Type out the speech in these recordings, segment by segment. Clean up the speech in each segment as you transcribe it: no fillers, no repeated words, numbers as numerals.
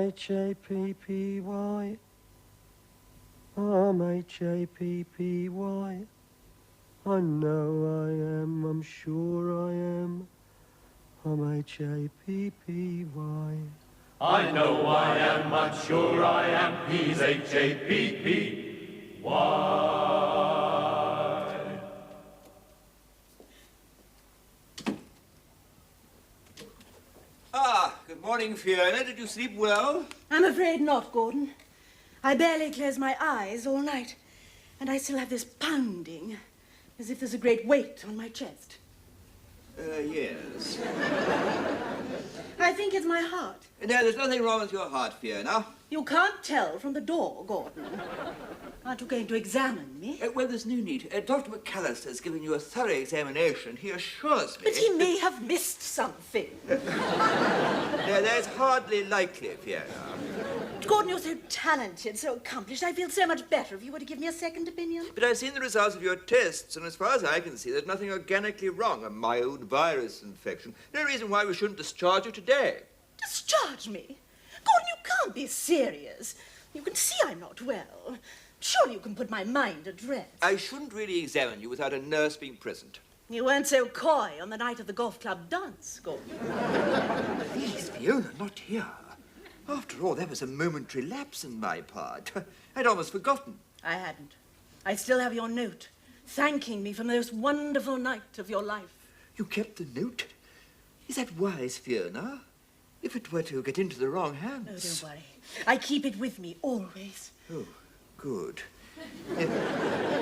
I'm-H-A-P-P-Y. I'm-H-A-P-P-Y. I know I am, I'm sure I am. I'm-H-A-P-P-Y. I know I am, I'm sure I am. He's H-A-P-P-Y. Good morning, Fiona. Did you sleep well? I'm afraid not, Gordon. I barely closed my eyes all night, and I still have this pounding, as if there's a great weight on my chest. Yes. I think it's my heart. No, there's nothing wrong with your heart, Fiona. You can't tell from the door, Gordon. Aren't you going to examine me? Well, there's no need. Dr. McAllister has given you a thorough examination. He assures me... But he may have missed something. No, that's hardly likely, Fiona. Gordon, you're so talented, so accomplished. I feel so much better if you were to give me a second opinion. But I've seen the results of your tests, and as far as I can see, there's nothing organically wrong. A mild virus infection. No reason why we shouldn't discharge you today. Discharge me? Gordon, you can't be serious. You can see I'm not well. Surely you can put my mind at rest. I shouldn't really examine you without a nurse being present. You weren't so coy on the night of the golf club dance, Gordon. Please, Fiona, not here. After all, that was a momentary lapse on my part. I'd almost forgotten. I hadn't. I still have your note, thanking me for the most wonderful night of your life. You kept the note? Is that wise, Fiona? If it were to get into the wrong hands... Oh, don't worry. I keep it with me, always. Oh, good. But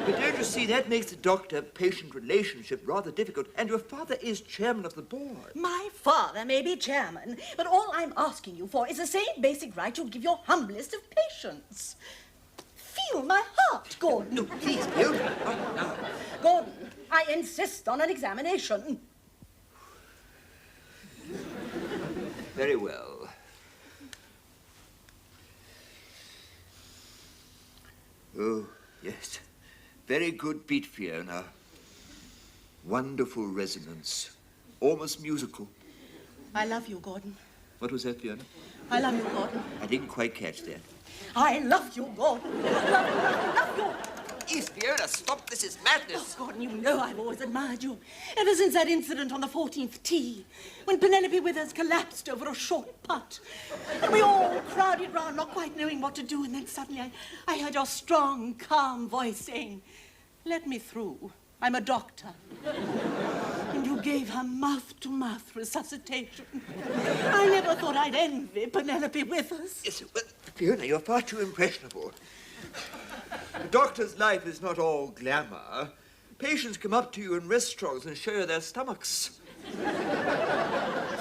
don't you see, that makes the doctor-patient relationship rather difficult, and your father is chairman of the board. My father may be chairman, but all I'm asking you for is the same basic right you'd give your humblest of patients. Feel my heart, Gordon. No, please, Fiona, not now. Gordon, I insist on an examination. Very well. Oh, yes. Very good beat, Fiona. Wonderful resonance. Almost musical. I love you, Gordon. What was that, Fiona? I love you, Gordon. I didn't quite catch that. I love you, Gordon. Love you. Yes, Fiona, stop. This is madness. Oh, Gordon, you know I've always admired you. Ever since that incident on the 14th tee, when Penelope Withers collapsed over a short putt. And we all crowded round, not quite knowing what to do. And then suddenly I heard your strong, calm voice saying, "Let me through. I'm a doctor." And you gave her mouth-to-mouth resuscitation. I never thought I'd envy Penelope Withers. Yes, well, Fiona, you're far too impressionable. A doctor's life is not all glamour. Patients come up to you in restaurants and show you their stomachs.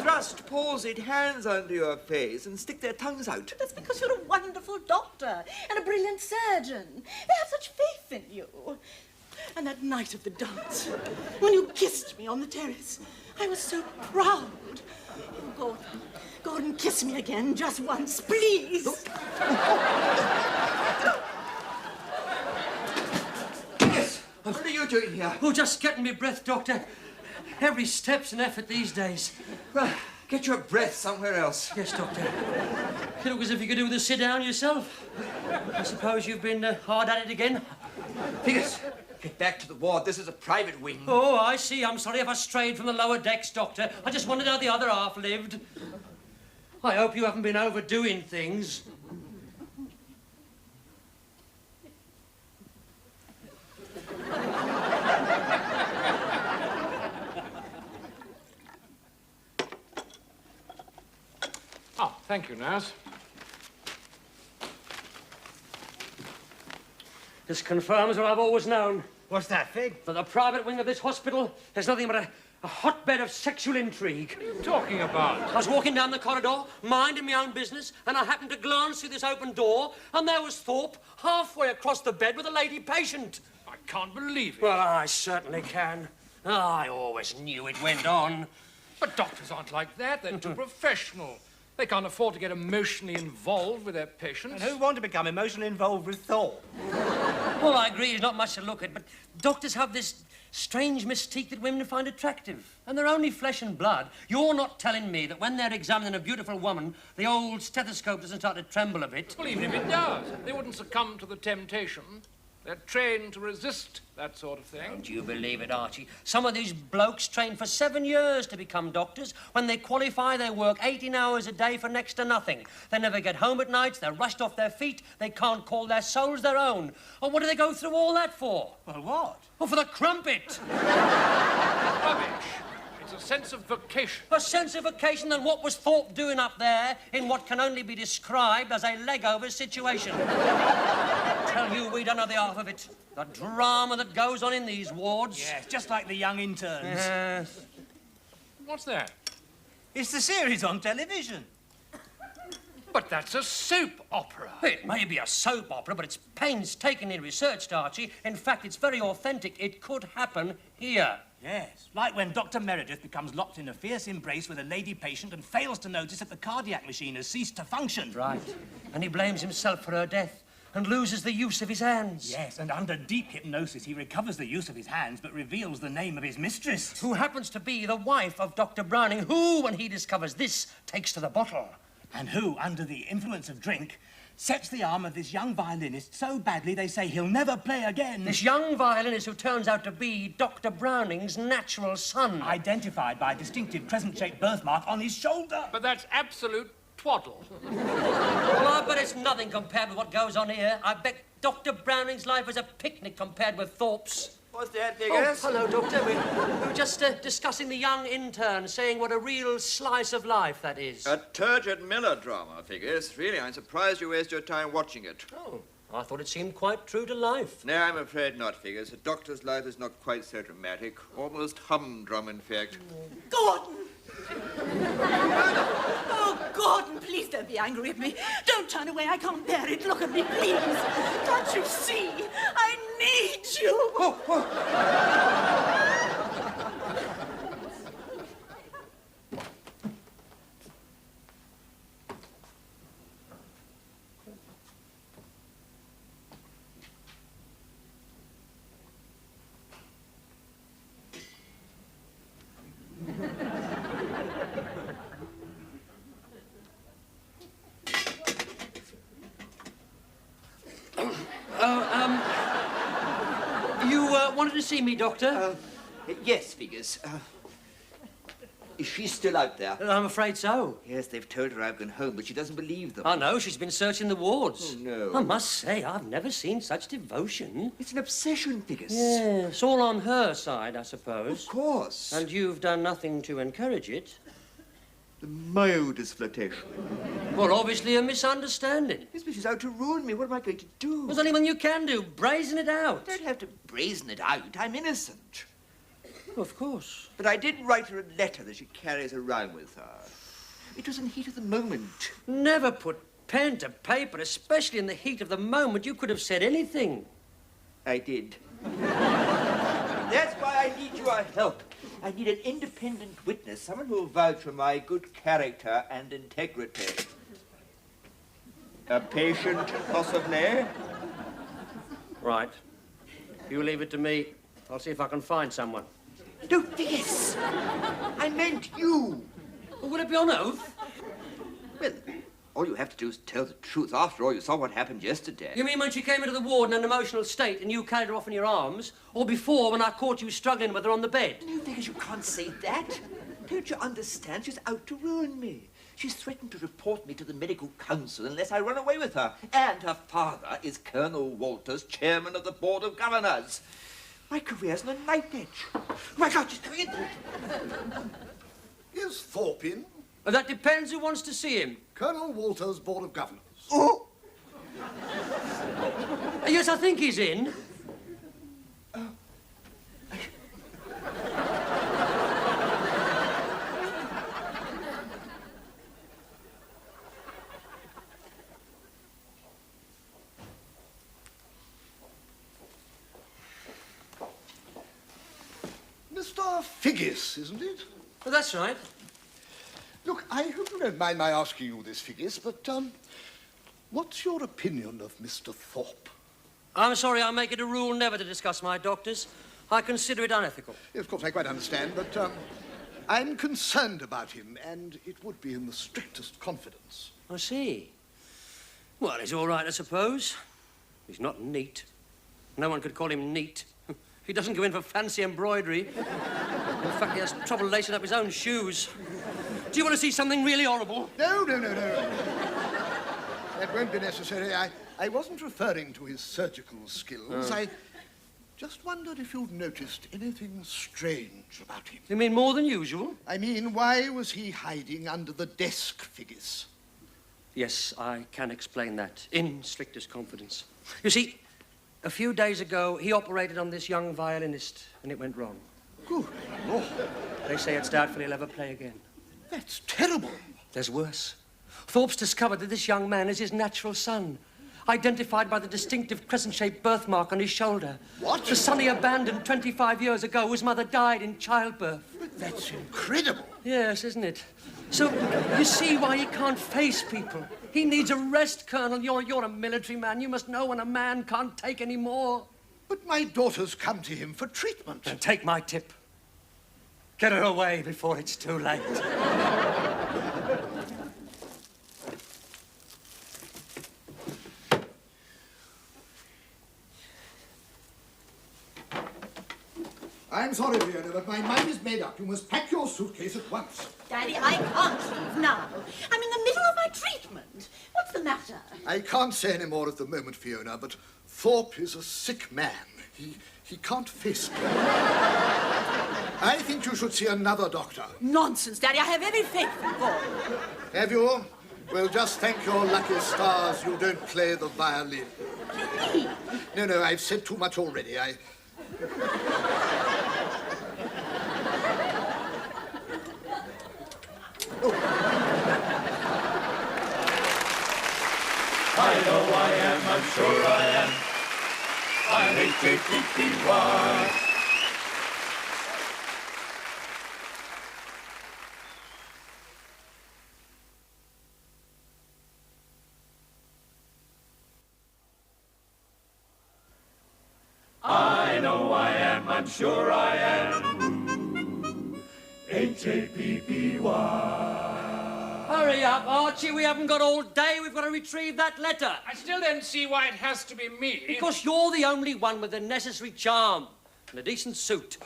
Thrust palsied hands under your face and stick their tongues out. That's because you're a wonderful doctor and a brilliant surgeon. They have such faith in you. And that night of the dance, when you kissed me on the terrace, I was so proud. Oh, Gordon, kiss me again, just once, please. Yes, what are you doing here? Oh, just getting me breath, Doctor. Every step's an effort these days. Well, get your breath somewhere else. Yes, Doctor. You look as if you could do with a sit-down yourself. I suppose you've been hard at it again? Yes. Get back to the ward. This is a private wing. Oh, I see. I'm sorry if I strayed from the lower decks, Doctor. I just wondered how the other half lived. I hope you haven't been overdoing things. Oh, thank you, nurse. This confirms what I've always known. What's that, Fig? That the private wing of this hospital is nothing but a hotbed of sexual intrigue. What are you talking about? I was walking down the corridor, minding my own business, and I happened to glance through this open door, and there was Thorpe halfway across the bed with a lady patient. I can't believe it. Well, I certainly can. I always knew it went on. But doctors aren't like that. They're too professional. They can't afford to get emotionally involved with their patients. And who want to become emotionally involved with Thorpe? Well, I agree he's not much to look at, but doctors have this strange mystique that women find attractive. And they're only flesh and blood. You're not telling me that when they're examining a beautiful woman, the old stethoscope doesn't start to tremble a bit? Well, even if it does, they wouldn't succumb to the temptation. They're trained to resist that sort of thing. Don't you believe it, Archie? Some of these blokes train for 7 years to become doctors. When they qualify, they work 18 hours a day for next to nothing. They never get home at nights, they're rushed off their feet, they can't call their souls their own. And what do they go through all that for? Well, what? Well, for the crumpet. Rubbish. It's a sense of vocation. A sense of vocation, then what was Thorpe doing up there in what can only be described as a leg-over situation? I tell you, we don't know the half of it. The drama that goes on in these wards. Yes, just like the young interns. Yes. What's that? It's the series on television. But that's a soap opera. It may be a soap opera, but it's painstakingly researched, Archie. In fact, it's very authentic. It could happen here. Yes, like when Dr. Meredith becomes locked in a fierce embrace with a lady patient and fails to notice that the cardiac machine has ceased to function. Right. And he blames himself for her death and loses the use of his hands. Yes, and under deep hypnosis, he recovers the use of his hands but reveals the name of his mistress. Who happens to be the wife of Dr. Browning, who, when he discovers this, takes to the bottle. And who, under the influence of drink, sets the arm of this young violinist so badly they say he'll never play again. This young violinist who turns out to be Dr. Browning's natural son. Identified by a distinctive crescent-shaped birthmark on his shoulder. But that's absolute twaddle. Well, I bet it's nothing compared with what goes on here. I bet Dr. Browning's life is a picnic compared with Thorpe's. What's that, Oh, Vickers? hello, Doctor. We were just discussing the young intern, saying what a real slice of life that is. A turgid melodrama, Vickers. Really, I'm surprised you waste your time watching it. Oh, I thought it seemed quite true to life. No, I'm afraid not, Vickers. A doctor's life is not quite so dramatic. Almost humdrum, in fact. Gordon! Oh, Gordon, please don't be angry with me. Don't turn away. I can't bear it. Look at me, please. Can't you see? I need you. You wanted to see me, Doctor? Yes, Vickers. Is she still out there? I'm afraid so. Yes, they've told her I've gone home, but she doesn't believe them. I know, she's been searching the wards. Oh, no. I must say, I've never seen such devotion. It's an obsession, Vickers. Yes, all on her side, I suppose. Of course. And you've done nothing to encourage it. The mildest flirtation. Well, obviously a misunderstanding. Yes, but she's out to ruin me. What am I going to do? There's only one you can do, brazen it out. I don't have to brazen it out. I'm innocent. Of course. But I did write her a letter that she carries around with her. It was in the heat of the moment. Never put pen to paper, especially in the heat of the moment. You could have said anything. I did. That's why I need your help. I need an independent witness, someone who will vouch for my good character and integrity. A patient, possibly? Right. You leave it to me. I'll see if I can find someone. No, Vickers. I meant you. Well, will it be on oath? Well, all you have to do is tell the truth. After all, you saw what happened yesterday. You mean when she came into the ward in an emotional state and you carried her off in your arms? Or before, when I caught you struggling with her on the bed? No, Vickers, you can't say that. Don't you understand? She's out to ruin me. She's threatened to report me to the medical council unless I run away with her. And her father is Colonel Walters, chairman of the Board of Governors. My career's on a knife edge. Oh, my God, she's coming in. Is Thorpe in? Well, that depends who wants to see him. Colonel Walters, Board of Governors. Oh! Yes, I think he's in. Mr. Figgis, isn't it? Well, that's right. Look, I hope you don't mind my asking you this, Figgis, but, what's your opinion of Mr. Thorpe? I'm sorry, I make it a rule never to discuss my doctors. I consider it unethical. Yes, of course, I quite understand, but, I'm concerned about him, and it would be in the strictest confidence. I see. Well, he's all right, I suppose. He's not neat. No one could call him neat. He doesn't go in for fancy embroidery. In fact, he has trouble lacing up his own shoes. Do you want to see something really horrible? No. That won't be necessary. I wasn't referring to his surgical skills. I just wondered if you'd noticed anything strange about him. You mean more than usual? I mean, why was he hiding under the desk, Figgis? Yes, I can explain that, in strictest confidence. You see, a few days ago, he operated on this young violinist, and it went wrong. Good Lord. They say it's doubtful he'll ever play again. That's terrible. There's worse. Thorpes discovered that this young man is his natural son, identified by the distinctive crescent-shaped birthmark on his shoulder. What? The son he abandoned 25 years ago, whose mother died in childbirth. That's incredible. Yes, isn't it? So, you see why he can't face people. He needs a rest, Colonel. You're a military man. You must know when a man can't take any more. But my daughter's come to him for treatment. Then take my tip. Get her away before it's too late. I'm sorry, Fiona, but my mind is made up. You must pack your suitcase at once. Daddy, I can't leave now. I'm in the middle of my treatment. What's the matter? I can't say any more at the moment, Fiona, but Thorpe is a sick man. He can't face me. I think you should see another doctor. Nonsense, Daddy. I have every faith in God. Have you? Well, just thank your lucky stars you don't play the violin. Me? No, I've said too much already. I know I am, I'm sure I am. I'm H-A-P-P-Y. I know I am, I'm sure I am. H-A-P-P-Y. Hurry up, Archie. We haven't got all day. We've got to retrieve that letter. I still don't see why it has to be me. Because you're the only one with the necessary charm and a decent suit.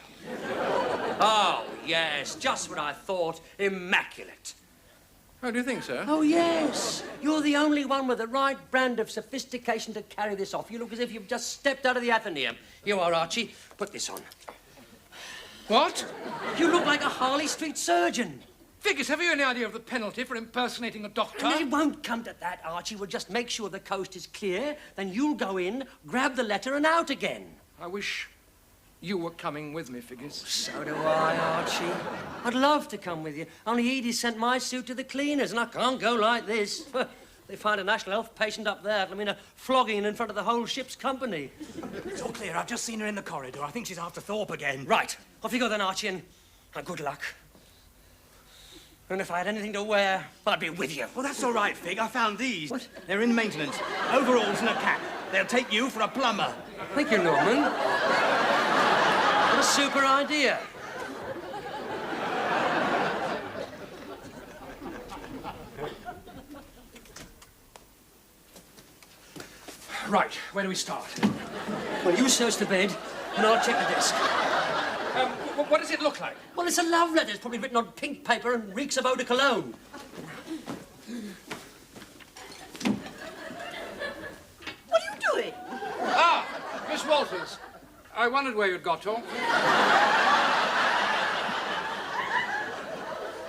Oh, yes, just what I thought. Immaculate. Oh, do you think so? Oh, yes. You're the only one with the right brand of sophistication to carry this off. You look as if you've just stepped out of the Athenaeum. You are, Archie. Put this on. What? You look like a Harley Street surgeon. Figgis, have you any idea of the penalty for impersonating a doctor? And it won't come to that, Archie. We'll just make sure the coast is clear. Then you'll go in, grab the letter, and out again. I wish you were coming with me, Figgis. So do I, Archie. I'd love to come with you. Only Edie sent my suit to the cleaners, and I can't go like this. They find a national health patient up there. I mean, a flogging in front of the whole ship's company. It's all clear. I've just seen her in the corridor. I think she's after Thorpe again. Right. Off you go then, Archie, and good luck. And if I had anything to wear, I'd be with you. Well, that's all right, Fig. I found these. What? They're in maintenance. Overalls and a cap. They'll take you for a plumber. Thank you, Norman. What a super idea. Right, where do we start? Well, you search the bed, and I'll check the desk. What does it look like? Well, it's a love letter. It's probably written on pink paper and reeks of eau de cologne. What are you doing? Ah, Miss Walters. I wondered where you'd got to.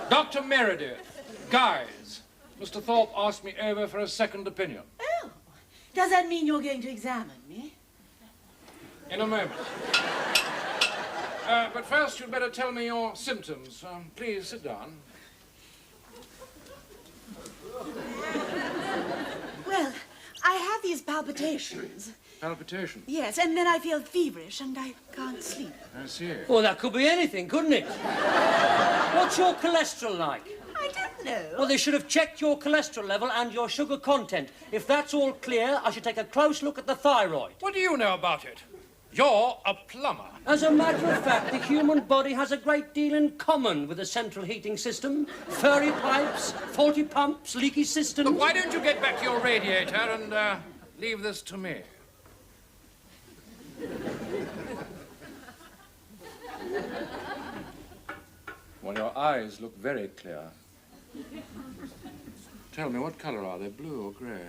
Dr. Meredith, guys. Mr. Thorpe asked me over for a second opinion. Oh, does that mean you're going to examine me? In a moment. But first, you'd better tell me your symptoms. Please sit down. Well, I have these palpitations. Palpitation. Yes, and then I feel feverish and I can't sleep. I see. Well, that could be anything, couldn't it? What's your cholesterol like? I don't know. Well, they should have checked your cholesterol level and your sugar content. If that's all clear, I should take a close look at the thyroid. What do you know about it? You're a plumber. As a matter of fact, the human body has a great deal in common with the central heating system. Furry pipes, faulty pumps, leaky systems. Look, why don't you get back to your radiator and leave this to me? Well, your eyes look very clear. Tell me, what color are they, blue or grey?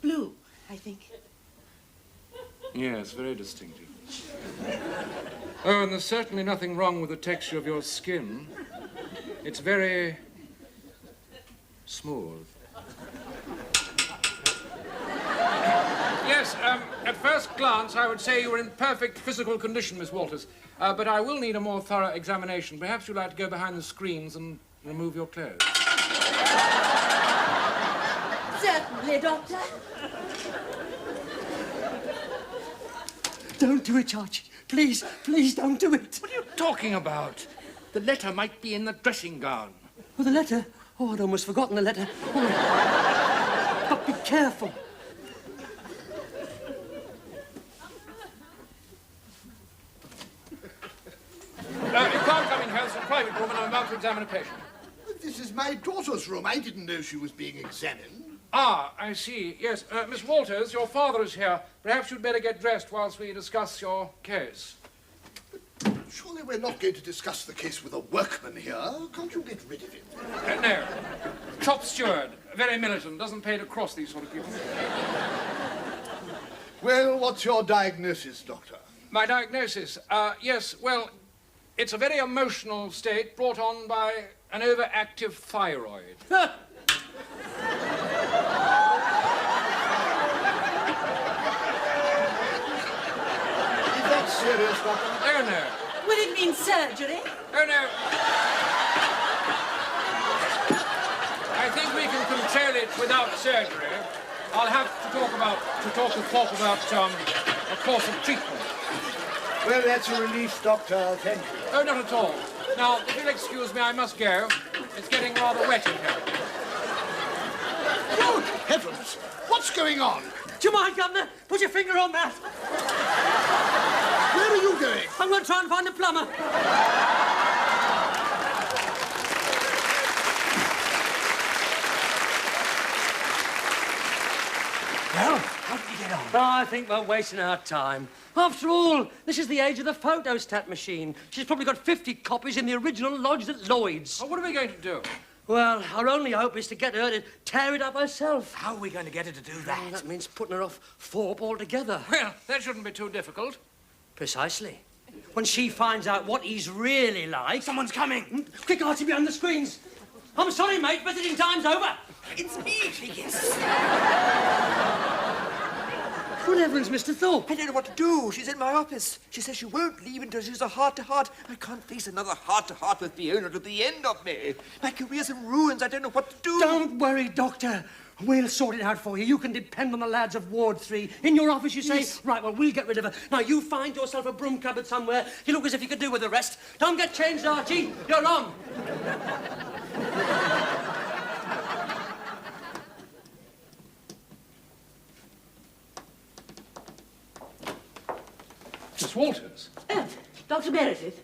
Blue, I think. Yes, very distinctive. Oh, and there's certainly nothing wrong with the texture of your skin. It's very smooth. Yes, at first glance, I would say you were in perfect physical condition, Miss Walters. But I will need a more thorough examination. Perhaps you'd like to go behind the screens and remove your clothes. Certainly, Doctor. Don't do it, Archie. Please, please don't do it. What are you talking about? The letter might be in the dressing gown. Oh, the letter? Oh, I'd almost forgotten the letter. Oh. But be careful. You can't come in here. It's a private room and I'm about to examine a patient. This is my daughter's room. I didn't know she was being examined. Ah, I see. Yes, Miss Walters, your father is here. Perhaps you'd better get dressed whilst we discuss your case. Surely we're not going to discuss the case with a workman here. Can't you get rid of him? No. Top steward. Very militant. Doesn't pay to cross these sort of people. Well, what's your diagnosis, Doctor? My diagnosis? Yes, well, it's a very emotional state brought on by an overactive thyroid. Is that serious, Doctor? Oh, no. Will it mean surgery? Oh, no. I think we can control it without surgery. I'll have to talk to Thorpe about a course of treatment. Well, that's a relief, Doctor. Thank you. Oh, not at all. Now, if you'll excuse me, I must go. It's getting rather wet in here. Good heavens! What's going on? Do you mind, Governor? Put your finger on that. Where are you going? I'm going to try and find the plumber. Well, how did you get on? Oh, I think we're wasting our time. After all, this is the age of the photostat machine. She's probably got 50 copies in the original lodged at Lloyd's. Oh, what are we going to do? Well, our only hope is to get her to tear it up herself. How are we going to get her to do that? Well, that means putting her off Thorpe altogether. Well, that shouldn't be too difficult. Precisely. When she finds out what he's really like... Someone's coming. Quick, Archie, behind the screens. I'm sorry, mate. Visiting time's over. It's me. Yes. Good heavens, Mr. Thorpe. I don't know what to do. She's in my office. She says she won't leave until she's a heart-to-heart. I can't face another heart-to-heart with Fiona to the end of me. My career's in ruins. I don't know what to do. Don't worry, Doctor. We'll sort it out for you. You can depend on the lads of Ward 3. In your office, you say? Yes. Right, well, we'll get rid of her. Now, you find yourself a broom cupboard somewhere. You look as if you could do with the rest. Don't get changed, Archie. You're on. Miss Walters, Oh, Dr. Meredith.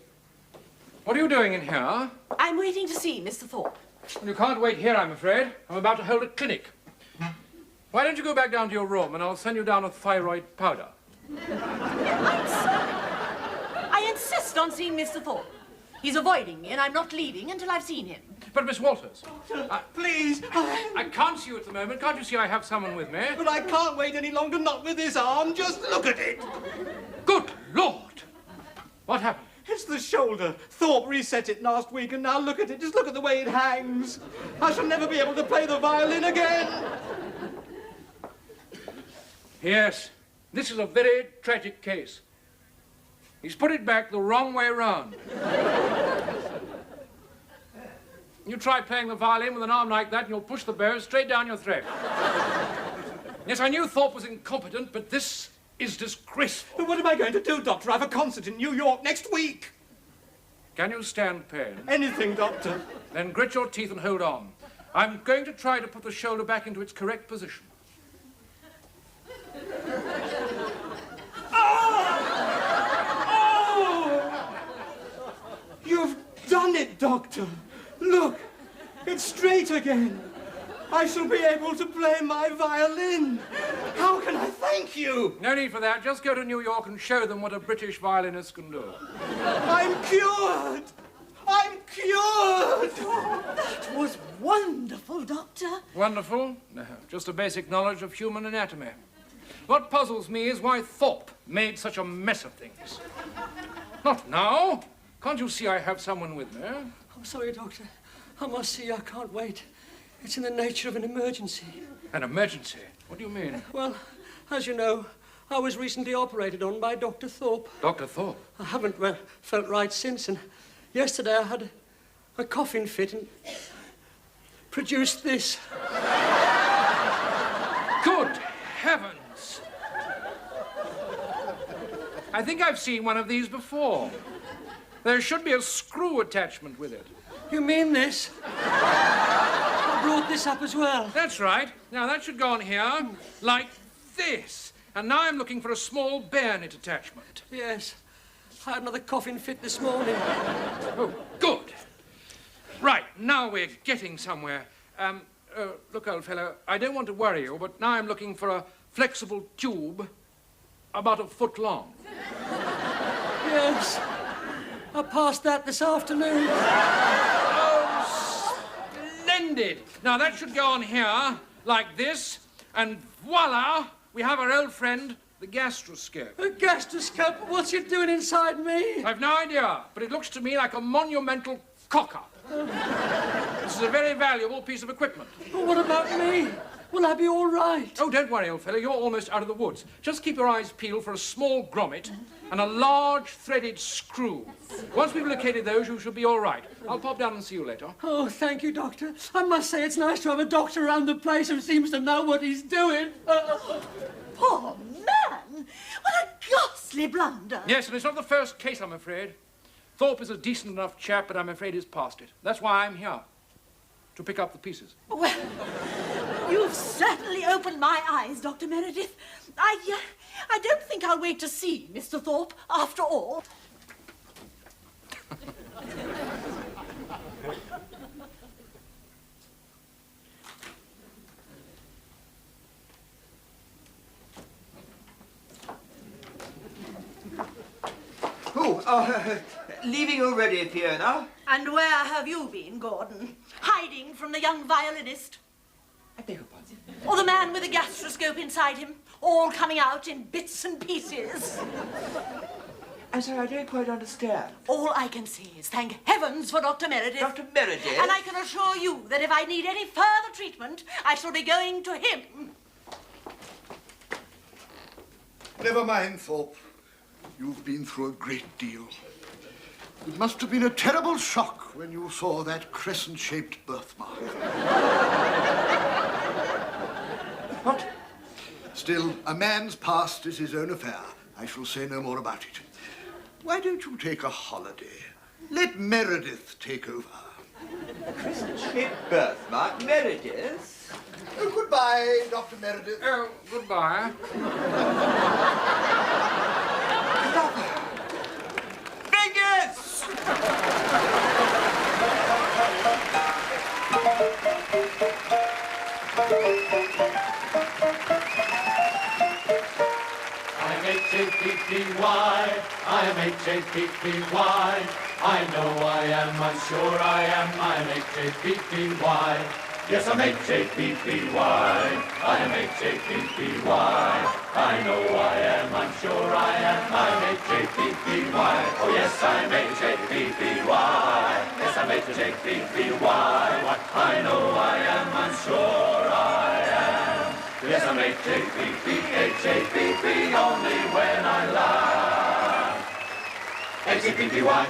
what are you doing in here? I'm waiting to see Mr. Thorpe. You can't wait here, I'm afraid. I'm about to hold a clinic. Why don't you go back down to your room and I'll send you down a thyroid powder. I insist on seeing Mr. Thorpe. He's avoiding me, and I'm not leaving until I've seen him. But, Miss Walters, Please. I can't see you at the moment. Can't you see I have someone with me? But I can't wait any longer, not with this arm. Just look at it. Good Lord! What happened? It's the shoulder. Thorpe reset it last week, and now look at it. Just look at the way it hangs. I shall never be able to play the violin again. Yes, this is a very tragic case. He's put it back the wrong way round. You try playing the violin with an arm like that and you'll push the bow straight down your throat. Yes, I knew Thorpe was incompetent, but this is disgraceful. But what am I going to do, Doctor? I have a concert in New York next week. Can you stand pain? Anything, Doctor. Then grit your teeth and hold on. I'm going to try to put the shoulder back into its correct position. You've done it, Doctor. Look, it's straight again. I shall be able to play my violin. How can I thank you? No need for that. Just go to New York and show them what a British violinist can do. I'm cured. I'm cured. That was wonderful, Doctor. Wonderful? No, just a basic knowledge of human anatomy. What puzzles me is why Thorpe made such a mess of things. Not now. Can't you see I have someone with me? I'm sorry, Doctor. I must see you. I can't wait. It's in the nature of an emergency. An emergency? What do you mean? Well, as you know, I was recently operated on by Dr. Thorpe. Dr. Thorpe? I haven't felt right since, and yesterday I had a coughing fit and produced this. Good heavens! I think I've seen one of these before. There should be a screw attachment with it. You mean this? I brought this up as well. That's right. Now, that should go on here, like this. And now I'm looking for a small bayonet attachment. Yes. I had another coughing fit this morning. Oh, good. Right, now we're getting somewhere. Look, old fellow, I don't want to worry you, but now I'm looking for a flexible tube about a foot long. Yes. I passed that this afternoon. Oh, splendid. Now, that should go on here, like this, and voila, we have our old friend, the gastroscope. A gastroscope? What's it doing inside me? I've no idea, but it looks to me like a monumental cock-up. This is a very valuable piece of equipment. Well, what about me? Will I be all right? Oh, don't worry, old fellow. You're almost out of the woods. Just keep your eyes peeled for a small grommet and a large threaded screw. Once we've located those, you shall be all right. I'll pop down and see you later. Oh, thank you, Doctor. I must say it's nice to have a doctor around the place who seems to know what he's doing. Poor man! What a ghastly blunder. Yes, and it's not the first case, I'm afraid. Thorpe is a decent enough chap, but I'm afraid he's past it. That's why I'm here, to pick up the pieces. Well, you've certainly opened my eyes, Dr. Meredith. I don't think I'll wait to see Mr. Thorpe, after all. Leaving already, Fiona? And where have you been, Gordon? Hiding from the young violinist? I beg your pardon. Or the man with the gastroscope inside him, all coming out in bits and pieces? I'm sorry, I don't quite understand. All I can say is thank heavens for Dr. Meredith. Dr. Meredith? And I can assure you that if I need any further treatment, I shall be going to him. Never mind, Thorpe. You've been through a great deal. It must have been a terrible shock when you saw that crescent-shaped birthmark. What? Still, a man's past is his own affair. I shall say no more about it. Why don't you take a holiday? Let Meredith take over. Crescent-shaped birthmark, Meredith? Oh, goodbye, Dr. Meredith. Oh, goodbye. Fingers! I'm H-A-P-P-Y, I'm H-A-P-P-Y. I know I am, I'm sure I am, I'm H-A-P-P-Y. Yes, I'm H-A-P-P-Y, I'm H-A-P-P-Y. I know I am, I'm sure I am, I'm H-A-P-P-Y. Oh yes, I'm H-A-P-P-Y, yes, I'm H-A-P-P-Y. I know I am, I'm sure I am. Yes, I'm H-A-P-P, H-A-P-P, only when I laugh. H-A-P-P-Y.